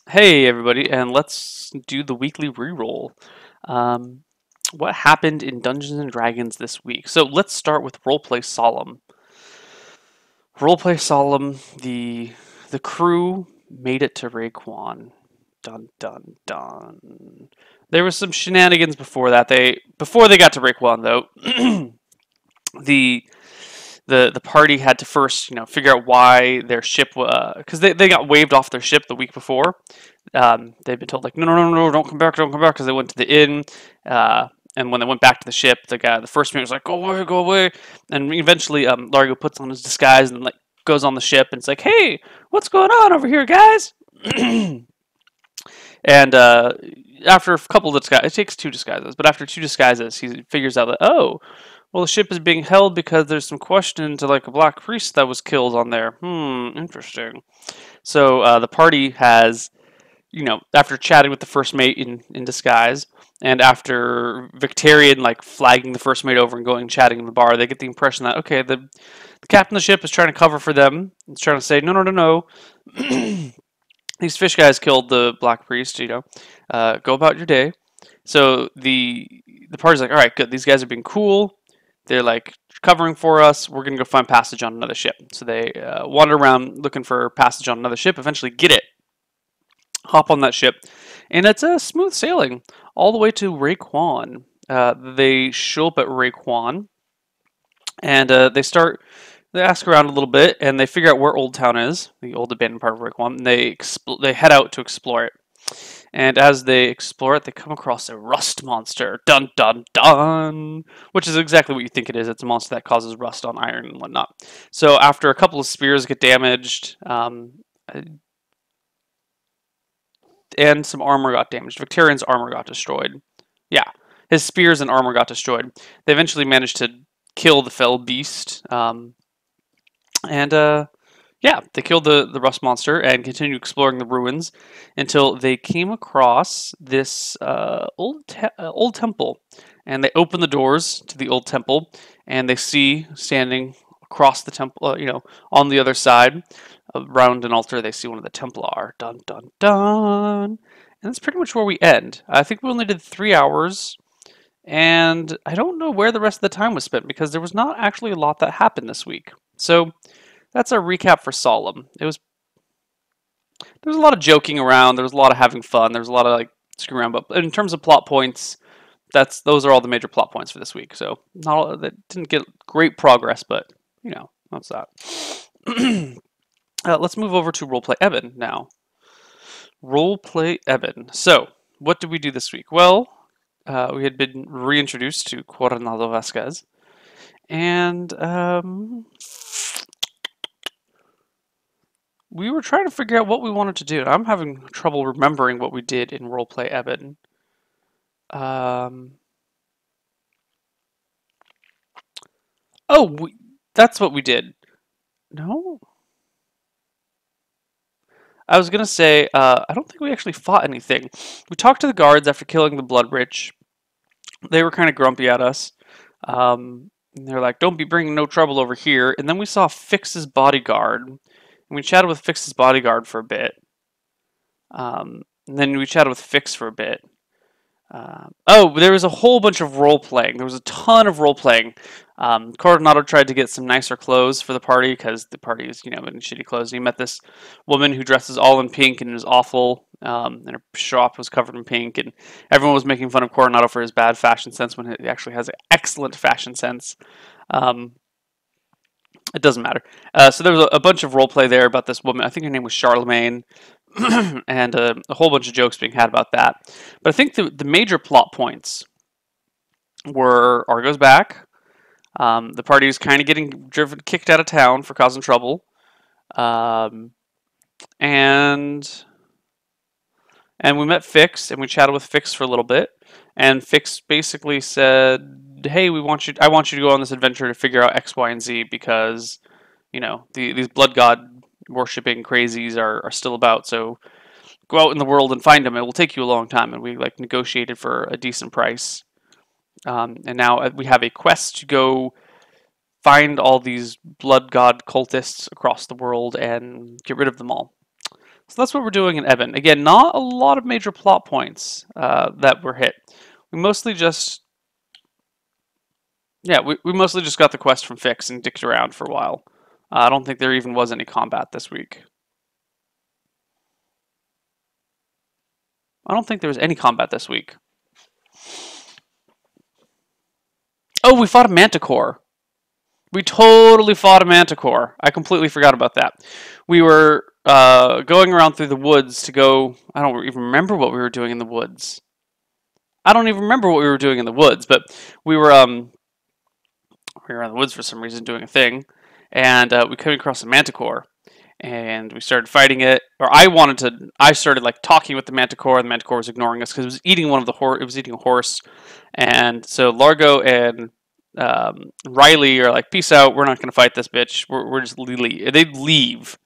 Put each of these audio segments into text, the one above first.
Hey everybody, and let's do the weekly reroll. Um, what happened in Dungeons and Dragons this week? So let's start with Roleplay Solemn. Roleplay Solemn, the crew made it to Raekwon. Dun dun dun. There was some shenanigans before that. Before they got to Raekwon though, the the party had to first figure out why their ship because they got waved off their ship the week before. They'd been told like no, don't come back because they went to the inn. And when they went back to the ship, the first mate was like, go away. And eventually, Largo puts on his disguise and like goes on the ship and it's like, hey, what's going on over here, guys? And after a couple of disguises, it takes two disguises, but after two disguises, he figures out that, oh, well, the ship is being held because there's some question to like a black priest that was killed on there. Interesting. So the party has, after chatting with the first mate in disguise, and after Victorian like flagging the first mate over and going and chatting in the bar, they get the impression that, okay, the captain of the ship is trying to cover for them. It's trying to say, no. These fish guys killed the black priest, go about your day. So the party's like, all right, good. These guys are being cool. They're like covering for us. We're gonna go find passage on another ship. So they wander around looking for passage on another ship. Eventually, get it. Hop on that ship, and it's a smooth sailing all the way to Raekwon. They show up at Raekwon, and they ask around a little bit, and they figure out where Old Town is, the old abandoned part of Raekwon. And they head out to explore it. And as they explore it, they come across a rust monster. Dun dun dun! Which is exactly what you think it is. It's a monster that causes rust on iron and whatnot. So after a couple of spears get damaged, and some armor got damaged, Victorian's armor got destroyed. Yeah, his spears and armor got destroyed. They eventually managed to kill the fell beast. Yeah, they killed the rust monster and continued exploring the ruins until they came across this old temple. And they open the doors to the old temple, and they see standing across the temple, on the other side, around an altar, they see one of the Templar. Dun dun dun. And that's pretty much where we end. I think we only did 3 hours. And I don't know where the rest of the time was spent because there was not actually a lot that happened this week. So that's our recap for Solemn. There was a lot of joking around. There was a lot of having fun. There was a lot of like screwing around. But in terms of plot points, those are all the major plot points for this week. So that didn't get great progress, but that's that. Let's move over to Roleplay Eben now. Roleplay Eben. So what did we do this week? Well, we had been reintroduced to Coronado Vasquez, and we were trying to figure out what we wanted to do. I'm having trouble remembering what we did in Roleplay Eben. That's what we did. No? I was going to say, I don't think we actually fought anything. We talked to the guards after killing the Blood Rich. They were kind of grumpy at us. They're like, don't be bringing no trouble over here. And then we saw Fix's bodyguard. And we chatted with Fix's bodyguard for a bit. And then we chatted with Fix for a bit. There was a whole bunch of role-playing. There was a ton of role-playing. Coronado tried to get some nicer clothes for the party because the party was, in shitty clothes. And he met this woman who dresses all in pink and was awful. And her shop was covered in pink. And everyone was making fun of Coronado for his bad fashion sense when he actually has an excellent fashion sense. It doesn't matter. So there was a bunch of roleplay there about this woman. I think her name was Charlemagne. And a whole bunch of jokes being had about that. But I think the major plot points were Argo's back. The party is kind of getting kicked out of town for causing trouble. And we met Fix, and we chatted with Fix for a little bit. And Fix basically said, hey, I want you to go on this adventure to figure out X, Y, and Z because, these blood god worshipping crazies are still about. So go out in the world and find them. It will take you a long time. And we negotiated for a decent price. And now we have a quest to go find all these blood god cultists across the world and get rid of them all. So that's what we're doing in Evan. Again, not a lot of major plot points that were hit. We mostly just, yeah, we mostly just got the quest from Fix and dicked around for a while. I don't think there even was any combat this week. I don't think there was any combat this week. Oh, we fought a Manticore. We totally fought a Manticore. I completely forgot about that. We were going around through the woods to go. I don't even remember what we were doing in the woods. I don't even remember what we were doing in the woods, but we were in the woods for some reason doing a thing, and we came across a Manticore, and we started fighting it. Or I started like talking with the Manticore, and the Manticore was ignoring us because it was eating it was eating a horse, and so Largo and Riley are like, peace out, we're not going to fight this bitch. We're just they leave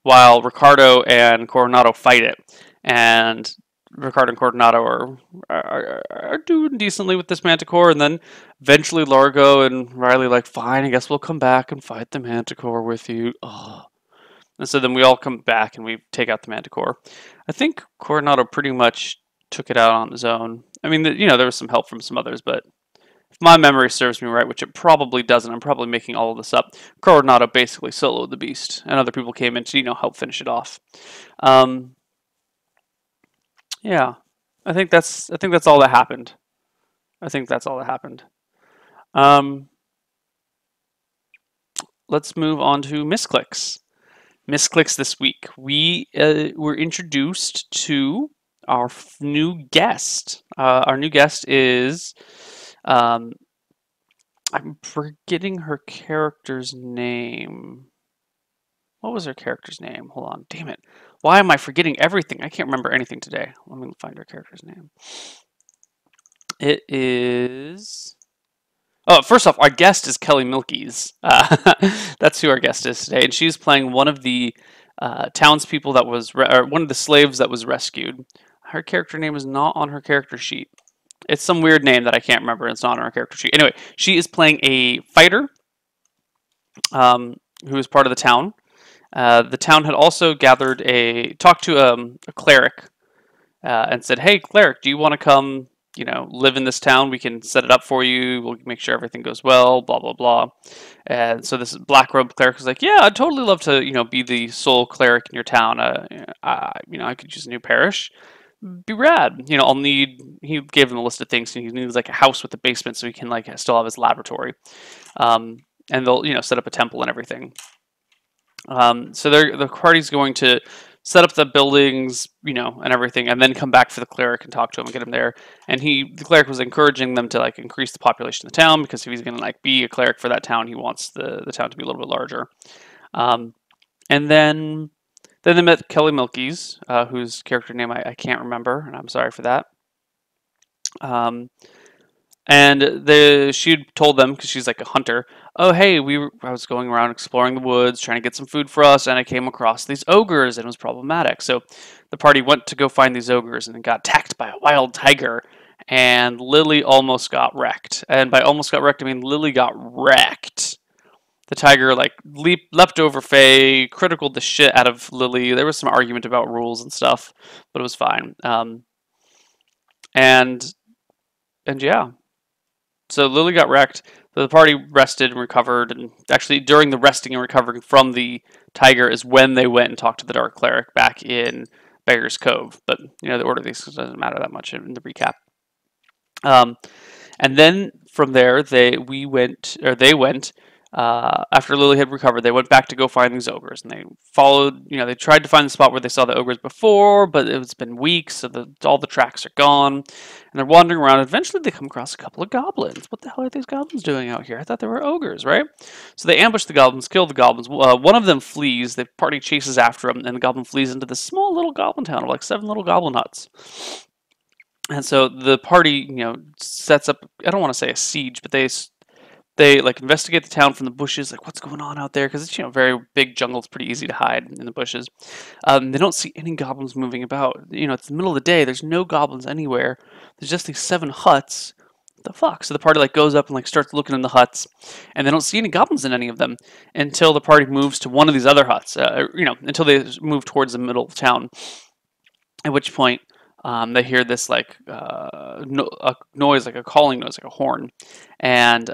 while Ricardo and Coronado fight it, and Ricardo and Coronado are doing decently with this Manticore, and then eventually Largo and Riley like, fine, I guess we'll come back and fight the Manticore with you. Oh. And so then we all come back and we take out the Manticore. I think Coronado pretty much took it out on his own. I mean, there was some help from some others, but if my memory serves me right, which it probably doesn't, I'm probably making all of this up, Coronado basically soloed the beast, and other people came in to, help finish it off. Yeah, I think that's all that happened. I think that's all that happened. Let's move on to misclicks. Misclicks this week. We were introduced to our new guest. Our new guest is, I'm forgetting her character's name. What was her character's name? Hold on, damn it. Why am I forgetting everything? I can't remember anything today. Let me find her character's name. It is... Oh, first off, our guest is Kelly Milkies. That's who our guest is today, and she's playing one of the townspeople that was, or one of the slaves that was rescued. Her character name is not on her character sheet. It's some weird name that I can't remember. It's not on her character sheet. Anyway, she is playing a fighter who is part of the town. The town had also talked to a cleric and said, "Hey, cleric, do you want to come? Live in this town? We can set it up for you. We'll make sure everything goes well, blah, blah, blah." And so this black robe cleric was like, "Yeah, I'd totally love to, be the sole cleric in your town. I could use a new parish. Be rad. He gave him a list of things. He needs like a house with a basement so he can like still have his laboratory. And they'll, set up a temple and everything. So the party's going to set up the buildings, and everything, and then come back for the cleric and talk to him and get him there. And the cleric was encouraging them to like increase the population of the town, because if he's going to like be a cleric for that town, he wants the town to be a little bit larger. And then they met Kelly Milkies, whose character name I can't remember, and I'm sorry for that. And she had told them, because she's like a hunter, "Oh, hey, I was going around exploring the woods, trying to get some food for us, and I came across these ogres, and it was problematic." So the party went to go find these ogres, and then got attacked by a wild tiger, and Lily almost got wrecked. And by almost got wrecked, I mean Lily got wrecked. The tiger like leapt over Faye, criticaled the shit out of Lily. There was some argument about rules and stuff, but it was fine. And yeah. So Lily got wrecked. So the party rested and recovered, and actually during the resting and recovering from the tiger is when they went and talked to the Dark Cleric back in Beggar's Cove. But the order of these doesn't matter that much in the recap. And then from there they went after Lily had recovered. They went back to go find these ogres, and they followed. They tried to find the spot where they saw the ogres before, but it's been weeks, so all the tracks are gone. And they're wandering around. Eventually, they come across a couple of goblins. What the hell are these goblins doing out here? I thought they were ogres, right? So they ambush the goblins, kill the goblins. One of them flees. The party chases after him, and the goblin flees into this small little goblin town of like 7 little goblin huts. And so the party, sets up, I don't want to say a siege, but they like investigate the town from the bushes, like what's going on out there, because it's very big jungle. It's pretty easy to hide in the bushes. They don't see any goblins moving about. It's the middle of the day. There's no goblins anywhere. There's just these 7 huts. What the fuck? So the party like goes up and like starts looking in the huts, and they don't see any goblins in any of them until the party moves to one of these other huts. Until they move towards the middle of town. At which point, they hear this like a noise, like a calling noise, like a horn, and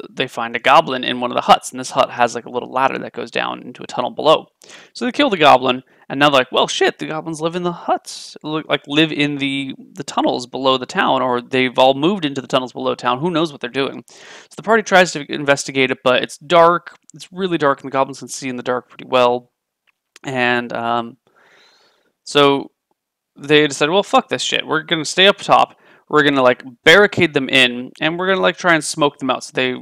they find a goblin in one of the huts. And this hut has like a little ladder that goes down into a tunnel below. So they kill the goblin, and now they're like, well, shit, the goblins live in the huts, live in the tunnels below the town, or they've all moved into the tunnels below town. Who knows what they're doing? So the party tries to investigate it, but it's dark. It's really dark, and the goblins can see in the dark pretty well. And so they decided, well, fuck this shit. We're going to stay up top. We're going to like barricade them in, and we're going to like try and smoke them out. So they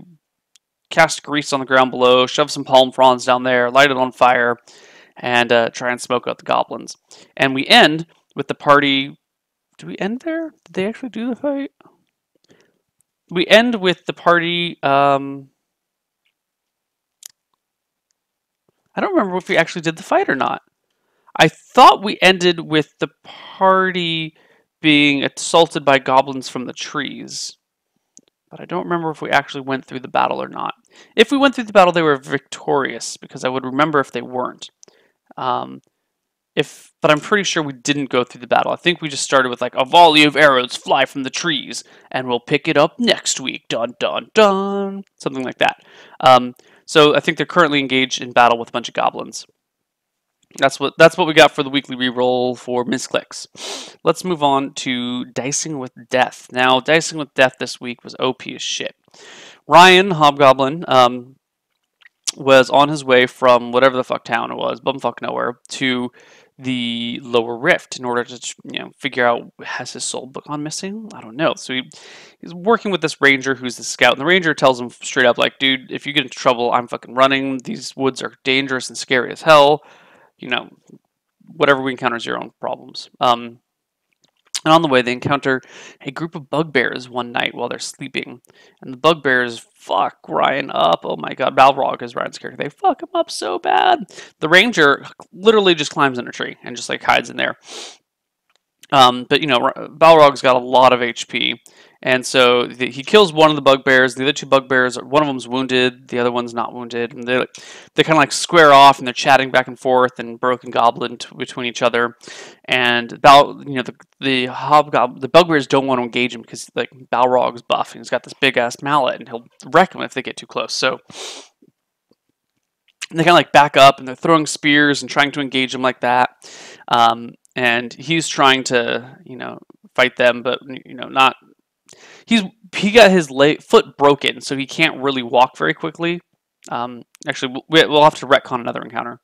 cast grease on the ground below, shove some palm fronds down there, light it on fire, and try and smoke out the goblins. And we end with the party. Do we end there? Did they actually do the fight? We end with the party. I don't remember if we actually did the fight or not. I thought we ended with the party being assaulted by goblins from the trees, but I don't remember if we actually went through the battle or not. If we went through the battle, they were victorious, because I would remember if they weren't. But I'm pretty sure we didn't go through the battle. I think we just started with like a volley of arrows fly from the trees, and we'll pick it up next week. Dun dun dun, something like that. So I think they're currently engaged in battle with a bunch of goblins. That's what we got for the weekly reroll for misclicks. Let's move on to Dicing with Death. Now, Dicing with Death this week was OP as shit. Ryan, Hobgoblin, was on his way from whatever the fuck town it was, bumfuck nowhere, to the lower rift in order to figure out, has his soul book gone missing? I don't know. So he's working with this ranger who's the scout, and the ranger tells him straight up, like, dude, if you get into trouble, I'm fucking running. These woods are dangerous and scary as hell. Whatever we encounter is your own problems. And on the way, they encounter a group of bugbears one night while they're sleeping. And the bugbears fuck Ryan up. Oh my god, Balrog is Ryan's character. They fuck him up so bad. The ranger literally just climbs in a tree and just like hides in there. But Balrog's got a lot of HP, and so he kills one of the bugbears. The other two bugbears, one of them's wounded, the other one's not wounded, and they kind of like square off, and they're chatting back and forth and broken goblin between each other. And the hobgoblin, the bugbears don't want to engage him because like Balrog's buff and he's got this big ass mallet, and he'll wreck them if they get too close. So they kind of like back up, and they're throwing spears and trying to engage him like that. And he's trying to, fight them, but not. He got his foot broken, so he can't really walk very quickly. Actually, we'll have to retcon another encounter.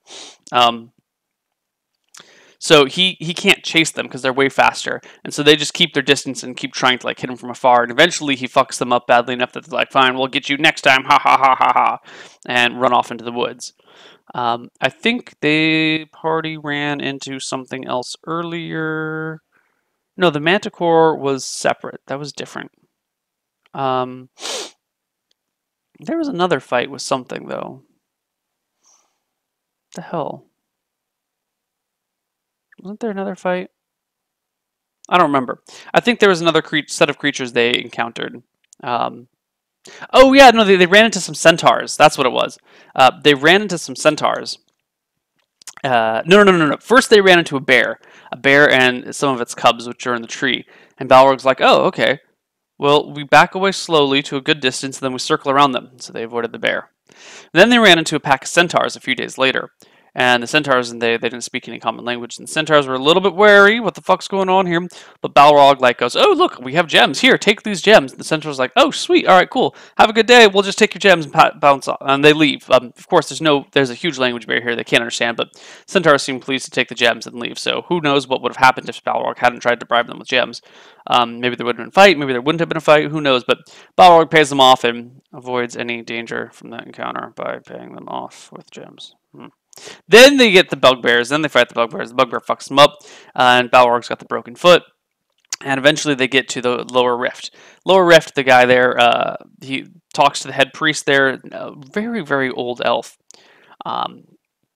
So he can't chase them because they're way faster, and so they just keep their distance and keep trying to like hit him from afar. And eventually, he fucks them up badly enough that they're like, "Fine, we'll get you next time, ha ha ha ha ha," and run off into the woods. I think the party ran into something else earlier. No, the Manticore was separate. That was different. There was another fight with something, though. What the hell? Wasn't there another fight? I don't remember. I think there was another set of creatures they encountered. Oh yeah, no, they ran into some centaurs. That's what it was. They ran into some centaurs. No. First they ran into a bear and some of its cubs, which are in the tree. And Balrog's like, oh, okay. Well, we back away slowly to a good distance, and then we circle around them. So they avoided the bear. Then they ran into a pack of centaurs a few days later. And the centaurs, and they didn't speak any common language. And the centaurs were a little bit wary. What the fuck's going on here? But Balrog goes, oh, look, we have gems. Here, take these gems. And the centaur's like, oh, sweet. All right, cool. Have a good day. We'll just take your gems and bounce off. And they leave. Of course, there's a huge language barrier here they can't understand. But centaurs seem pleased to take the gems and leave. So who knows what would have happened if Balrog hadn't tried to bribe them with gems. Maybe there would have been a fight. Maybe there wouldn't have been a fight. Who knows? But Balrog pays them off and avoids any danger from that encounter by paying them off with gems. Then they get the bugbears. Then they fight the bugbears. The bugbear fucks them up, and Balrog's got the broken foot. And eventually they get to the lower rift. Lower rift, the guy there, he talks to the head priest there, a very, very old elf.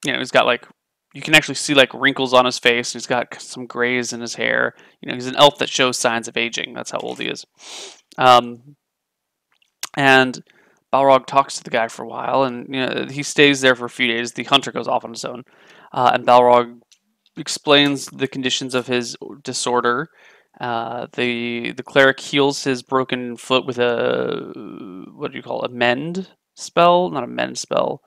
He's got you can actually see wrinkles on his face. He's got some grays in his hair. He's an elf that shows signs of aging. That's how old he is. Um, and Balrog talks to the guy for a while, and he stays there for a few days. The hunter goes off on his own, and Balrog explains the conditions of his disorder. The cleric heals his broken foot with a what do you call it? A mend spell? Not a mend spell.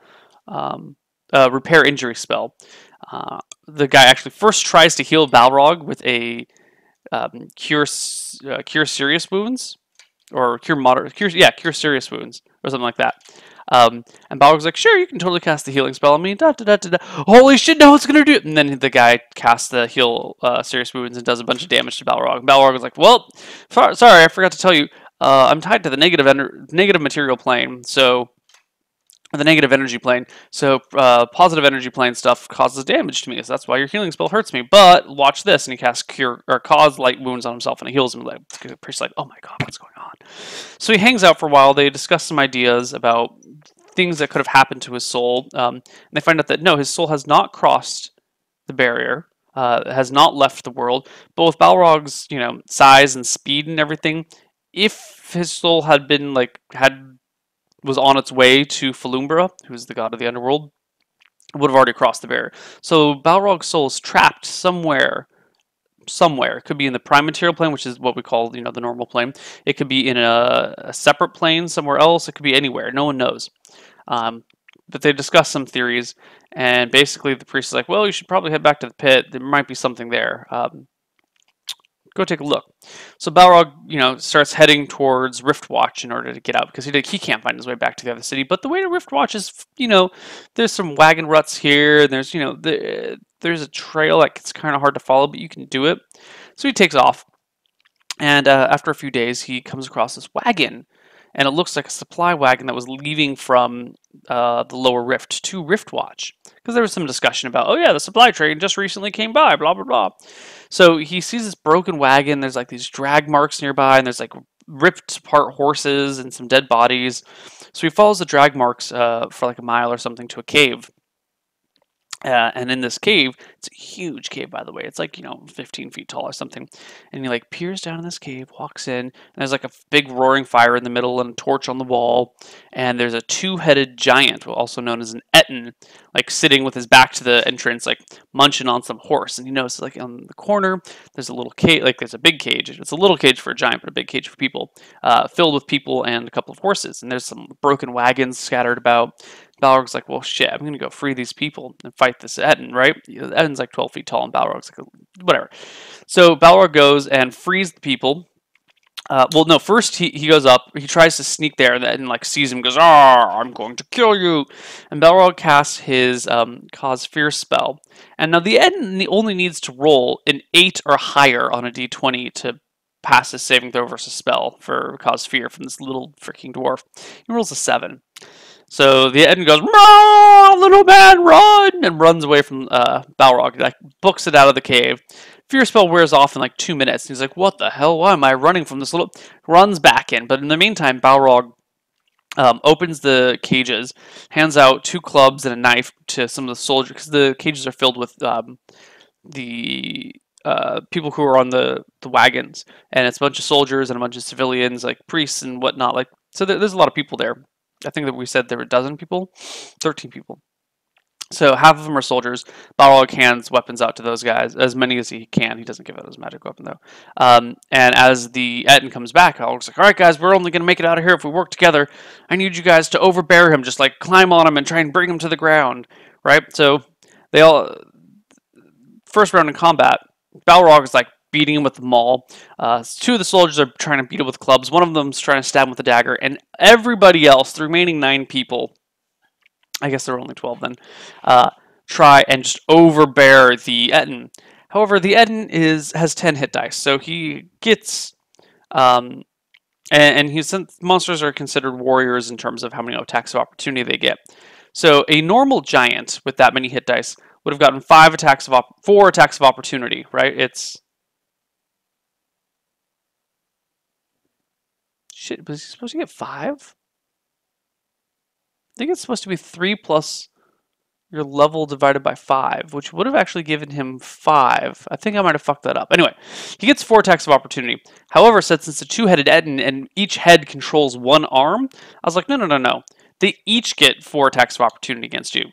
A repair injury spell. The guy actually first tries to heal Balrog with a cure serious wounds or cure serious wounds or something like that. And Balrog's like, sure, you can totally cast the healing spell on me. Da, da, da, da, da. Holy shit, no, it's gonna do it. And then the guy casts the heal serious wounds and does a bunch of damage to Balrog. And Balrog was like, well, sorry, I forgot to tell you. I'm tied to the negative material plane, so the negative energy plane. So positive energy plane stuff causes damage to me. So that's why your healing spell hurts me. But watch this, and he casts cure or cause light wounds on himself, and he heals him. Like the priest's like, oh my god, what's going on? So he hangs out for a while. They discuss some ideas about things that could have happened to his soul. And they find out that no, his soul has not crossed the barrier. Has not left the world. But with Balrog's, size and speed and everything, if his soul had been was on its way to Falumbra, who's the god of the underworld, would have already crossed the barrier. So Balrog's soul is trapped somewhere. It could be in the prime material plane, which is what we call, the normal plane. It could be in a separate plane somewhere else. It could be anywhere. No one knows. But they discuss some theories, and basically the priest is like, well, you should probably head back to the pit. There might be something there. Go take a look. So Balrog, starts heading towards Riftwatch in order to get out because he can't find his way back to the other city. But the way to Riftwatch is, there's some wagon ruts here. And there's, there's a trail that it's kind of hard to follow, but you can do it. So he takes off, and after a few days, he comes across this wagon, and it looks like a supply wagon that was leaving from the lower rift to Riftwatch. Because there was some discussion about, oh yeah, the supply train just recently came by, blah, blah, blah. So he sees this broken wagon, there's like these drag marks nearby, and there's like ripped apart horses and some dead bodies. So he follows the drag marks for like a mile or something to a cave. And in this cave, it's a huge cave, by the way. It's like, 15 feet tall or something. And he like peers down in this cave, walks in, and there's like a big roaring fire in the middle and a torch on the wall. And there's a two-headed giant, also known as an Etten, like sitting with his back to the entrance, like munching on some horse. And you notice like on the corner, there's a little cage, like there's a big cage. It's a little cage for a giant, but a big cage for people, filled with people and a couple of horses. And there's some broken wagons scattered about. Balrog's like, well, shit, I'm going to go free these people and fight this Etten, right? Etten's like 12 feet tall, and Balrog's like, whatever. So Balrog goes and frees the people. Well, no, first he goes up, he tries to sneak there, and Etten like sees him, goes, I'm going to kill you. And Balrog casts his Cause Fear spell. And now the Etten only needs to roll an 8 or higher on a d20 to pass his saving throw versus spell for Cause Fear from this little freaking dwarf. He rolls a 7. So the Etten goes, little man, run! And runs away from Balrog. Like, books it out of the cave. Fear spell wears off in like 2 minutes. And he's like, what the hell? Why am I running from this little... Runs back in. But in the meantime, Balrog opens the cages, hands out 2 clubs and a knife to some of the soldiers. Because the cages are filled with the people who are on the wagons. And it's a bunch of soldiers and a bunch of civilians, like priests and whatnot. Like, so there's a lot of people there. I think that we said there were 12 people, 13 people. So half of them are soldiers. Balrog hands weapons out to those guys, as many as he can. He doesn't give out his magic weapon, though. And as the Etten comes back, Balrog's like, all right, guys, we're only going to make it out of here if we work together. I need you guys to overbear him, just like climb on him and try and bring him to the ground, right? So they all, first round in combat, Balrog is like, beating him with the maul. 2 of the soldiers are trying to beat him with clubs. One of them's trying to stab him with a dagger. And everybody else, the remaining 9 people, I guess there were only 12 then, try and just overbear the Etten. However, the Etten has 10 hit dice, so he gets... and since monsters are considered warriors in terms of how many attacks of opportunity they get. So a normal giant with that many hit dice would have gotten 4 attacks of opportunity, right? It's... Shit, was he supposed to get 5? I think it's supposed to be 3 plus your level divided by 5, which would have actually given him 5. I think I might have fucked that up. Anyway, he gets 4 attacks of opportunity. However, since it's a 2-headed Etten and each head controls 1 arm, I was like, no, no, no, no. They each get 4 attacks of opportunity against you.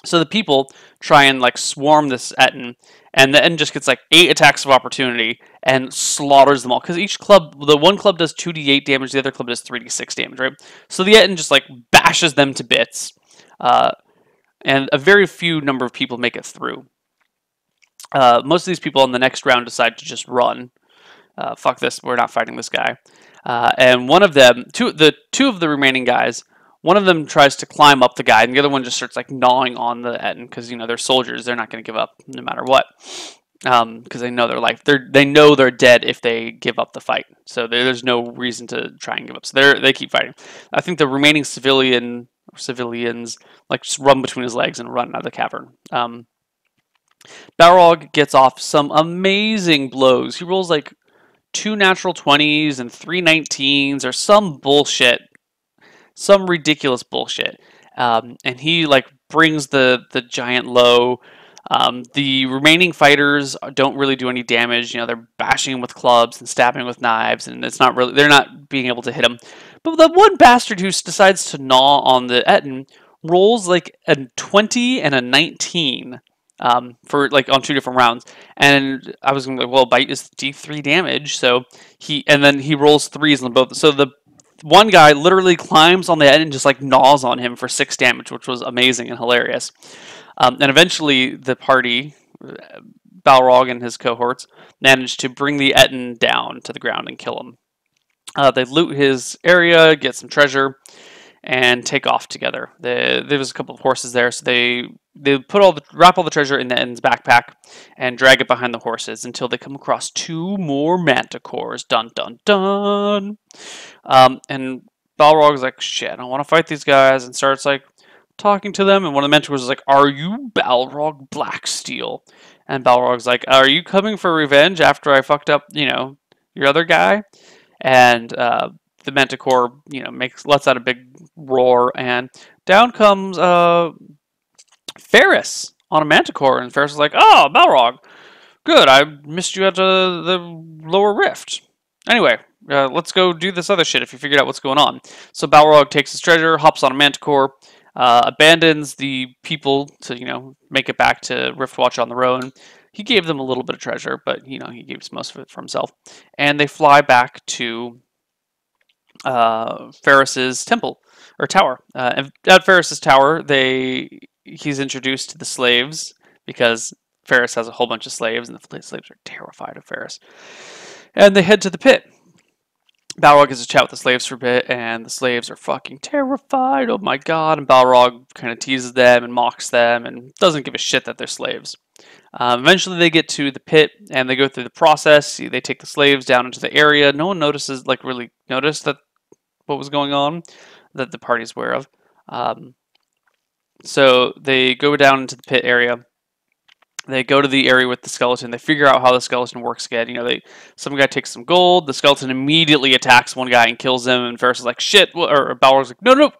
So the people try and like swarm this Etten, and the Etten just gets like 8 attacks of opportunity and slaughters them all. Because each club, the one club does 2d8 damage, the other club does 3d6 damage, right? So the Etten just like bashes them to bits. And a very few number of people make it through. Most of these people in the next round decide to just run. Fuck this, we're not fighting this guy. And one of them, two of the remaining guys, one of them tries to climb up the guy, and the other one just starts like gnawing on the Etten because they're soldiers. They're not going to give up no matter what, because they know their life. They know they're dead if they give up the fight. So there's no reason to try and give up. So they keep fighting. I think the remaining civilians like just run between his legs and run out of the cavern. Balrog gets off some amazing blows. He rolls like 2 natural 20s and 3 19s or some bullshit, some ridiculous bullshit. And he like brings the giant low. The remaining fighters don't really do any damage. They're bashing him with clubs and stabbing him with knives, and they're not being able to hit him. But the one bastard who decides to gnaw on the Etten rolls like a 20 and a 19 for like on 2 different rounds. And I was going to be like, well, bite is D3 damage, so then he rolls 3s on both. So the one guy literally climbs on the Etten and just like gnaws on him for 6 damage, which was amazing and hilarious. And eventually the party, Balrog and his cohorts, managed to bring the Etten down to the ground and kill him. They loot his area, get some treasure, and take off together. There was a couple of horses there, so they wrap all the treasure in the Etten's backpack and drag it behind the horses until they come across 2 more manticores. Dun dun dun. And Balrog's like, shit, I don't want to fight these guys, and starts like talking to them, and one of the manticores is like, are you Balrog Blacksteel? And Balrog's like, are you coming for revenge after I fucked up, your other guy? And the manticore, lets out a big roar, and down comes Ferris on a manticore, and Ferris is like, oh, Balrog, good, I missed you at the lower rift. Anyway, let's go do this other shit if you figured out what's going on. So Balrog takes his treasure, hops on a manticore, abandons the people to, make it back to Riftwatch on their own. He gave them a little bit of treasure, but, he gives most of it for himself. And they fly back to Ferris's temple, or tower. And at Ferris's tower, he's introduced to the slaves, because Ferris has a whole bunch of slaves, and the slaves are terrified of Ferris. And they head to the pit. Balrog gets a chat with the slaves for a bit, and the slaves are fucking terrified. Oh my god. And Balrog kind of teases them and mocks them and doesn't give a shit that they're slaves. Eventually they get to the pit, and they go through the process. They take the slaves down into the area. No one really noticed that what was going on that the party's aware of. So they go down into the pit area. They go to the area with the skeleton. They figure out how the skeleton works again. Some guy takes some gold. The skeleton immediately attacks one guy and kills him. And Ferris is like, shit. Or Balrog's like, no,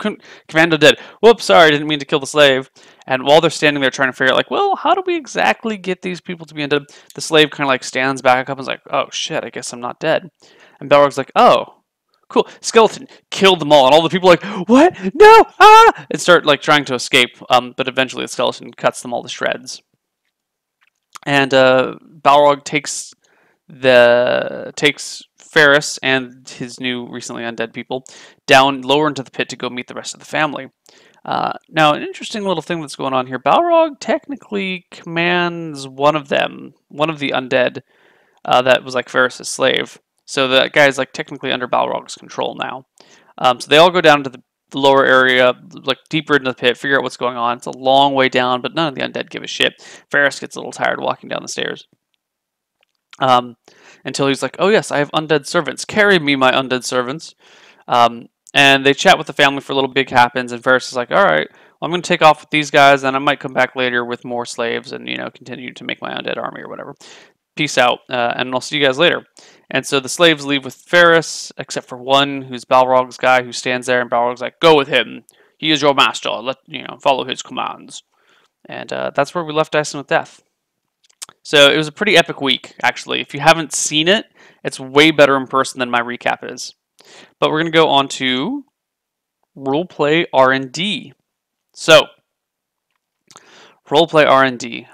Commando dead. Whoops, sorry, I didn't mean to kill the slave. And while they're standing there trying to figure out, like, well, how do we exactly get these people to be undead? The slave kind of like stands back up and is like, oh shit, I guess I'm not dead. And Balrog's like, oh, cool. Skeleton killed them all. And all the people are like, what? No! Ah! And start like trying to escape. But eventually the skeleton cuts them all to shreds. And Balrog takes Ferris and his new recently undead people down lower into the pit to go meet the rest of the family. Now, an interesting little thing that's going on here. Balrog technically commands one of the undead that was like Ferris's slave. So that guy is like technically under Balrog's control now. So they all go down to the lower area, like deeper into the pit, figure out what's going on. It's a long way down, but none of the undead give a shit. Ferris gets a little tired walking down the stairs. Until he's like, oh yes, I have undead servants. Carry me, my undead servants. And they chat with the family for a little bit happens, and Ferris is like, alright, well, I'm going to take off with these guys, and I might come back later with more slaves and, continue to make my undead army or whatever. Peace out, and I'll see you guys later. And so the slaves leave with Ferris, except for one who's Balrog's guy who stands there, and Balrog's like, go with him. He is your master. Follow his commands. And that's where we left Dyson with Death. So it was a pretty epic week, actually. If you haven't seen it, it's way better in person than my recap is. But we're going to go on to roleplay R&D. So, roleplay R&D.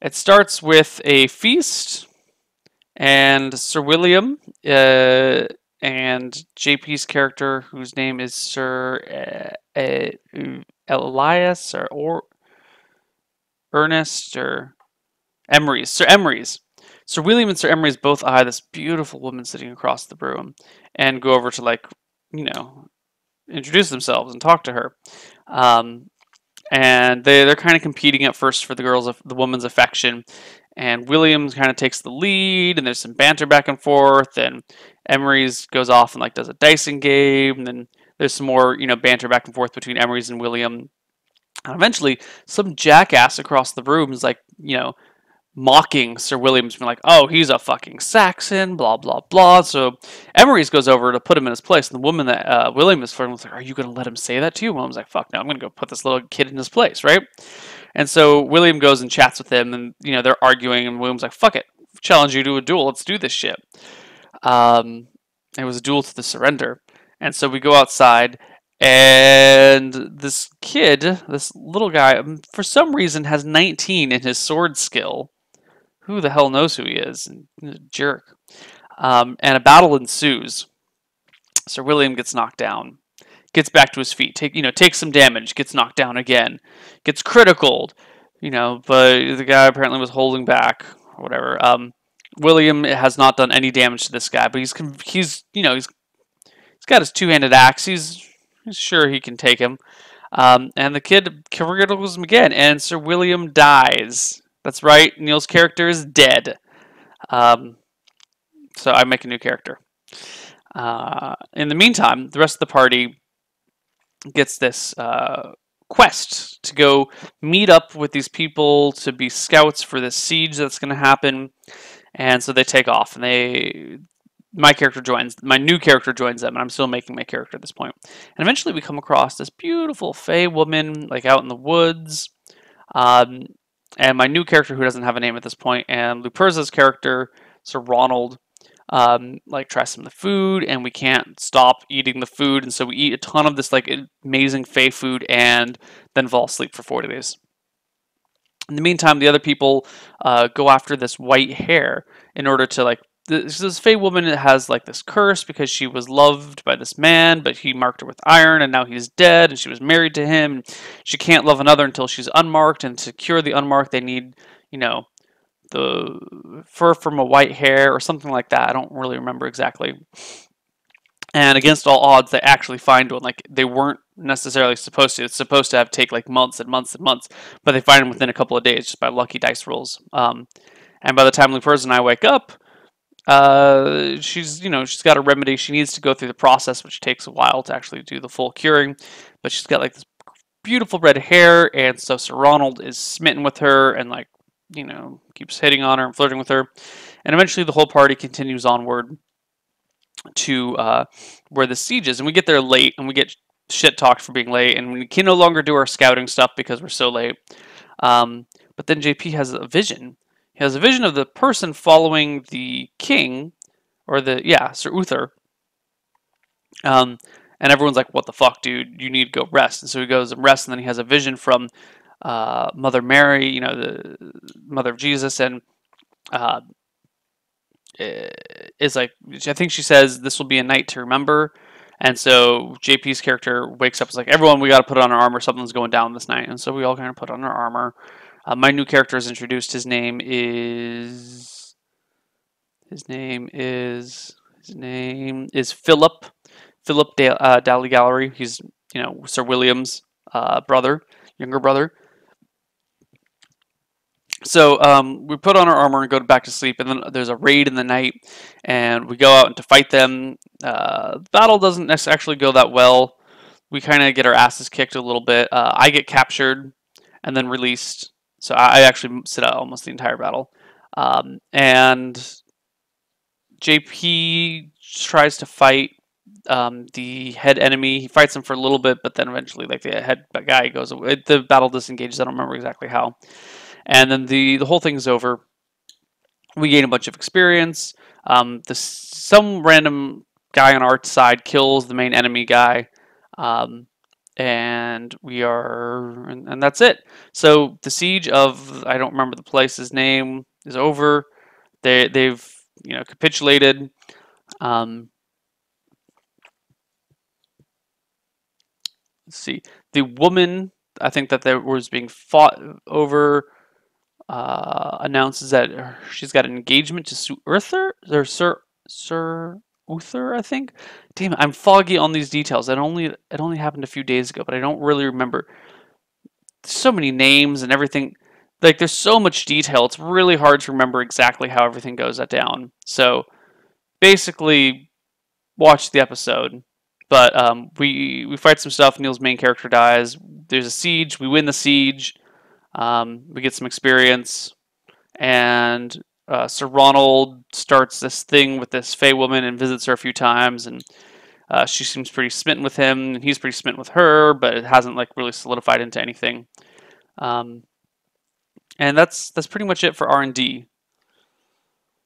It starts with a feast, and Sir William and JP's character, whose name is Sir Elias or Ernest or Emery's. Sir Emery's. Sir William and Sir Emery's both eye this beautiful woman sitting across the room and go over to, like, introduce themselves and talk to her. And they're kind of competing at first for the woman's affection. And Williams kind of takes the lead, and there's some banter back and forth. And Emery's goes off and does a dicing game, and then there's some more banter back and forth between Emery's and William. And eventually, some jackass across the room is mocking Sir Williams, being like, "Oh, he's a fucking Saxon," blah blah blah. So Emery's goes over to put him in his place, and the woman that William is flirting with, like, "Are you going to let him say that to you?" William's like, "Fuck no, I'm going to go put this little kid in his place," right? And so William goes and chats with him, and they're arguing, and William's like, "Fuck it, challenge you to a duel. Let's do this shit." It was a duel to the surrender, and so we go outside. And this kid, this little guy, for some reason has 19 in his sword skill. Who the hell knows who he is? He's a jerk. And a battle ensues. Sir William gets knocked down, gets back to his feet, takes some damage, gets knocked down again, gets criticaled, but the guy apparently was holding back or whatever. William has not done any damage to this guy, but he's got his two-handed axe. He's sure he can take him. And the kid criticals him again, and Sir William dies. That's right, Neil's character is dead. So I make a new character. In the meantime, the rest of the party gets this quest to go meet up with these people to be scouts for this siege that's going to happen. And so they take off, and my new character joins them, and I'm still making my character at this point. And eventually we come across this beautiful Fey woman, out in the woods. And my new character, who doesn't have a name at this point, and Luperza's character, Sir Ronald, tries some of the food, and we can't stop eating the food, and so we eat a ton of this amazing Fey food, and then fall asleep for 40 days. In the meantime, the other people go after this white hare in order to this Fey woman has this curse because she was loved by this man, but he marked her with iron, and now he's dead, and she was married to him. And she can't love another until she's unmarked, and to cure the unmarked, they need, the fur from a white hare or something like that. I don't really remember exactly. And against all odds, they actually find one. They weren't necessarily supposed to. It's supposed to take months and months and months, but they find them within a couple of days just by lucky dice rolls. And by the time Luperza and I wake up, she's got a remedy. She needs to go through the process, which takes a while to actually do the full curing, but she's got this beautiful red hair, and so Sir Ronald is smitten with her and keeps hitting on her and flirting with her. And eventually the whole party continues onward to where the siege is, and we get there late, and we get shit talked for being late, and we can no longer do our scouting stuff because we're so late. But then JP has a vision. He has a vision of the person following the king, or Sir Uther. And everyone's like, "What the fuck, dude? You need to go rest." And so he goes and rests, and then he has a vision from Mother Mary, the mother of Jesus, and is I think she says, "This will be a night to remember." And so JP's character wakes up, is like, "Everyone, we got to put on our armor. Something's going down this night." And so we all kind of put on our armor. My new character is introduced. His name is Philip. Philip Daly Gallery. He's Sir William's younger brother. So we put on our armor and go back to sleep, and then there's a raid in the night, and we go out to fight them. The battle doesn't actually go that well. We kind of get our asses kicked a little bit. I get captured and then released. So I actually sit out almost the entire battle. And JP tries to fight the head enemy. He fights him for a little bit, but then eventually, like, the head guy goes away. The battle disengages. I don't remember exactly how. And then the whole thing's over. We gain a bunch of experience. Some random guy on our side kills the main enemy guy. And that's it. So the siege of, I don't remember the place's name, is over. They've capitulated. Let's see. The woman, I think that there was being fought over, announces that she's got an engagement to Sir Uther, or Sir Uther, I think. Damn it, I'm foggy on these details. It only happened a few days ago, but I don't really remember. There's so many names and everything. Like, there's so much detail. It's really hard to remember exactly how everything goes down. So basically, watch the episode. But we fight some stuff. Neil's main character dies. There's a siege. We win the siege. We get some experience. And Sir Ronald starts this thing with this Fey woman and visits her a few times. And she seems pretty smitten with him. And he's pretty smitten with her. But it hasn't like really solidified into anything. And that's pretty much it for R&D.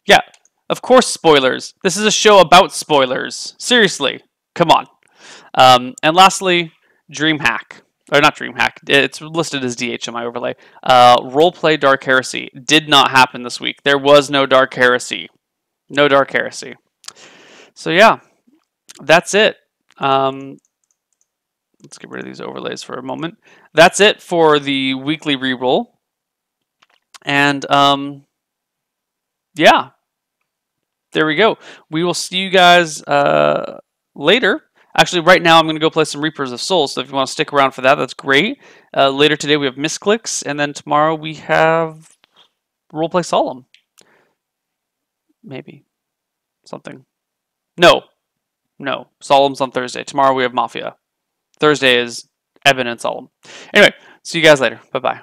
Yeah, of course spoilers. This is a show about spoilers. Seriously. Come on. And lastly, DreamHack. Or not DreamHack. It's listed as DH in my overlay. Roleplay Dark Heresy. Did not happen this week. There was no Dark Heresy. No Dark Heresy. So yeah, that's it. Let's get rid of these overlays for a moment. That's it for the weekly reroll. And yeah, there we go. We will see you guys later. Actually, right now I'm going to go play some Reapers of Souls, so if you want to stick around for that, that's great. Later today we have Misclicks, and then tomorrow we have Roleplay Solemn. Maybe. Something. No. Solemn's on Thursday. Tomorrow we have Mafia. Thursday is Eben and Solemn. Anyway, see you guys later. Bye-bye.